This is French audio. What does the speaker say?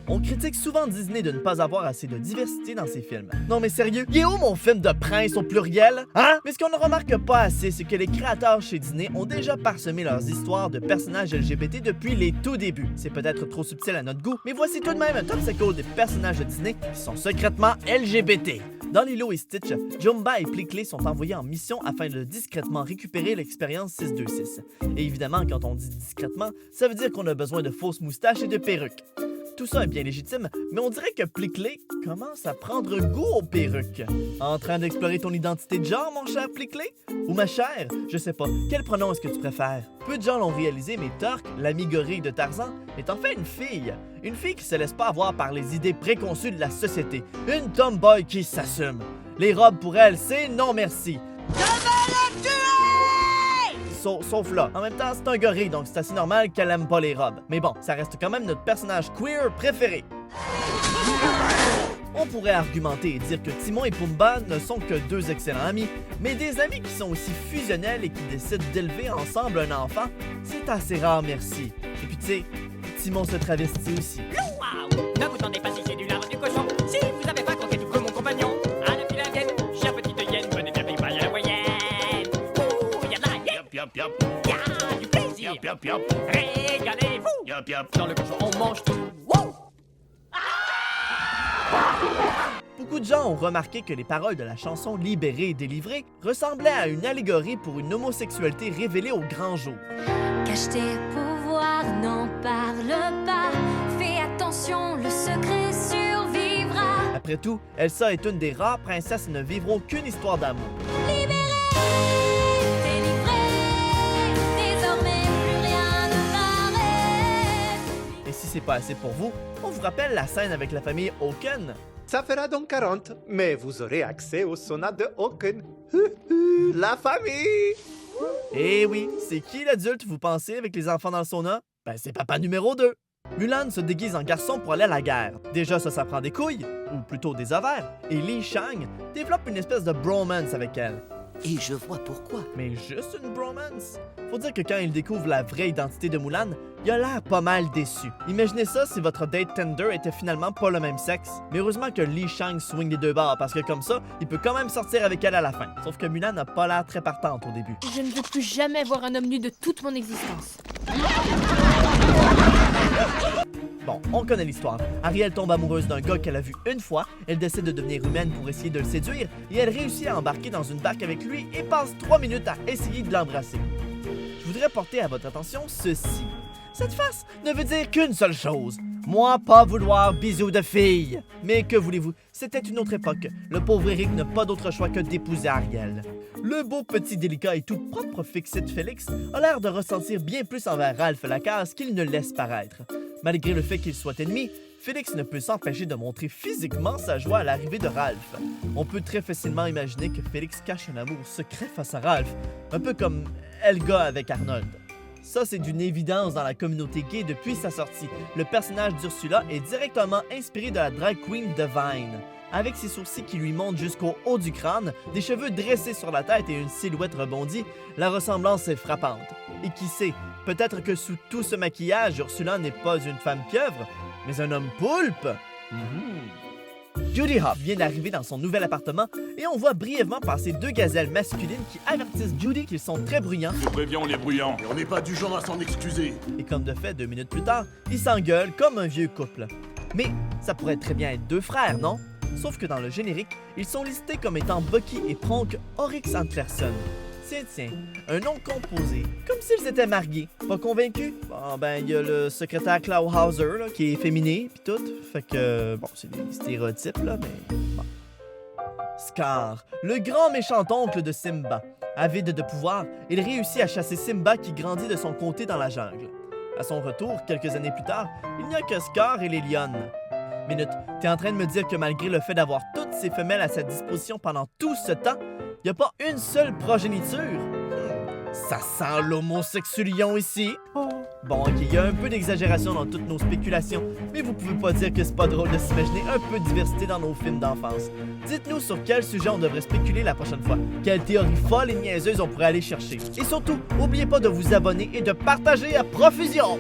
On critique souvent Disney de ne pas avoir assez de diversité dans ses films. Non mais sérieux, il est où mon film de prince au pluriel? Hein? Mais ce qu'on ne remarque pas assez, c'est que les créateurs chez Disney ont déjà parsemé leurs histoires de personnages LGBT depuis les tout débuts. C'est peut-être trop subtil à notre goût, mais voici tout de même un top 5 des personnages de Disney qui sont secrètement LGBT. Dans Lilo et Stitch, Jumba et Plickly sont envoyés en mission afin de discrètement récupérer l'expérience 626. Et évidemment, quand on dit discrètement, ça veut dire qu'on a besoin de fausses moustaches et de perruques. Tout ça est bien légitime, mais on dirait que Plickly commence à prendre goût aux perruques. En train d'explorer ton identité de genre, mon cher Plickly? Ou ma chère? Je sais pas, quel pronom est-ce que tu préfères? Peu de gens l'ont réalisé, mais Turk, l'ami gorille de Tarzan, est en fait une fille. Une fille qui se laisse pas avoir par les idées préconçues de la société. Une tomboy qui s'assume. Les robes pour elle, c'est non merci. Sauf là. En même temps, c'est un gorille, donc c'est assez normal qu'elle aime pas les robes. Mais bon, ça reste quand même notre personnage queer préféré. On pourrait argumenter et dire que Timon et Pumba ne sont que deux excellents amis, mais des amis qui sont aussi fusionnels et qui décident d'élever ensemble un enfant, c'est assez rare, merci. Et puis tu sais, Timon se travestit aussi. Waouh! Ne vous tendez pas si c'est du lard du cochon. Si vous avez pas compté tout comme mon compagnon, à la file chère petite hyène, venez bien vivre à la moyenne. Ouh, y'a de la hyène! Yop, yop. Y'a du plaisir! Yop, yop, yop. Régalez-vous! Yop, yop. Dans le cochon, on mange tout. Wow! Beaucoup de gens ont remarqué que les paroles de la chanson Libérée et délivrée ressemblaient à une allégorie pour une homosexualité révélée au grand jour. Cache tes pouvoirs, n'en parle pas. Fais attention, le secret survivra. Après tout, Elsa est une des rares princesses et ne vivront qu'une histoire d'amour. Libéré, délivré, désormais plus rien ne m'arrête. Et si c'est pas assez pour vous, on vous rappelle la scène avec la famille Hawken. Ça fera donc 40, mais vous aurez accès aux sonates de Hawken. La famille! Eh oui, c'est qui l'adulte vous pensez avec les enfants dans le sauna? Ben c'est papa numéro 2. Mulan se déguise en garçon pour aller à la guerre. Déjà ça prend des couilles, ou plutôt des ovaires, et Li Shang développe une espèce de bromance avec elle. Et je vois pourquoi. Mais juste une bromance? Faut dire que quand il découvre la vraie identité de Mulan, il a l'air pas mal déçu. Imaginez ça si votre date Tinder était finalement pas le même sexe. Mais heureusement que Li Shang swing les deux bords, parce que comme ça, il peut quand même sortir avec elle à la fin. Sauf que Mulan n'a pas l'air très partante au début. Je ne veux plus jamais voir un homme nu de toute mon existence. Bon, on connaît l'histoire. Ariel tombe amoureuse d'un gars qu'elle a vu une fois, elle décide de devenir humaine pour essayer de le séduire, et elle réussit à embarquer dans une barque avec lui et passe 3 minutes à essayer de l'embrasser. Je voudrais porter à votre attention ceci. Cette face ne veut dire qu'une seule chose. Moi, pas vouloir bisous de fille. Mais que voulez-vous, c'était une autre époque. Le pauvre Eric n'a pas d'autre choix que d'épouser Ariel. Le beau petit délicat et tout propre Fixit Félix a l'air de ressentir bien plus envers Ralph Lacasse qu'il ne laisse paraître. Malgré le fait qu'il soit ennemi, Félix ne peut s'empêcher de montrer physiquement sa joie à l'arrivée de Ralph. On peut très facilement imaginer que Félix cache un amour secret face à Ralph, un peu comme Helga avec Arnold. Ça, c'est d'une évidence dans la communauté gay depuis sa sortie. Le personnage d'Ursula est directement inspiré de la drag queen Divine. Avec ses sourcils qui lui montent jusqu'au haut du crâne, des cheveux dressés sur la tête et une silhouette rebondie, la ressemblance est frappante. Et qui sait, peut-être que sous tout ce maquillage, Ursula n'est pas une femme pieuvre, mais un homme poulpe. Judy Hopps vient d'arriver dans son nouvel appartement et on voit brièvement passer deux gazelles masculines qui avertissent Judy qu'ils sont très bruyants. Je préviens, on est bruyant. Et on n'est pas du genre à s'en excuser. Et comme de fait, 2 minutes plus tard, ils s'engueulent comme un vieux couple. Mais ça pourrait très bien être deux frères, non? Sauf que dans le générique, ils sont listés comme étant Bucky et Pronk Oryx Anderson. Tiens, un nom composé, comme s'ils étaient mariés. Pas convaincu? Bon, ben, il y a le secrétaire Clawhauser, là, qui est féminé, pis tout. Fait que, bon, c'est des stéréotypes, là, mais bon. Scar, le grand méchant oncle de Simba. Avide de pouvoir, il réussit à chasser Simba qui grandit de son côté dans la jungle. À son retour, quelques années plus tard, il n'y a que Scar et les lionnes. Minute, t'es en train de me dire que malgré le fait d'avoir toutes ces femelles à sa disposition pendant tout ce temps, y a pas une seule progéniture? Ça sent l'homosexulion ici. Bon, ok, il y a un peu d'exagération dans toutes nos spéculations, mais vous pouvez pas dire que c'est pas drôle de s'imaginer un peu de diversité dans nos films d'enfance. Dites-nous sur quel sujet on devrait spéculer la prochaine fois, quelle théorie folle et niaiseuse on pourrait aller chercher. Et surtout, n'oubliez pas de vous abonner et de partager à profusion!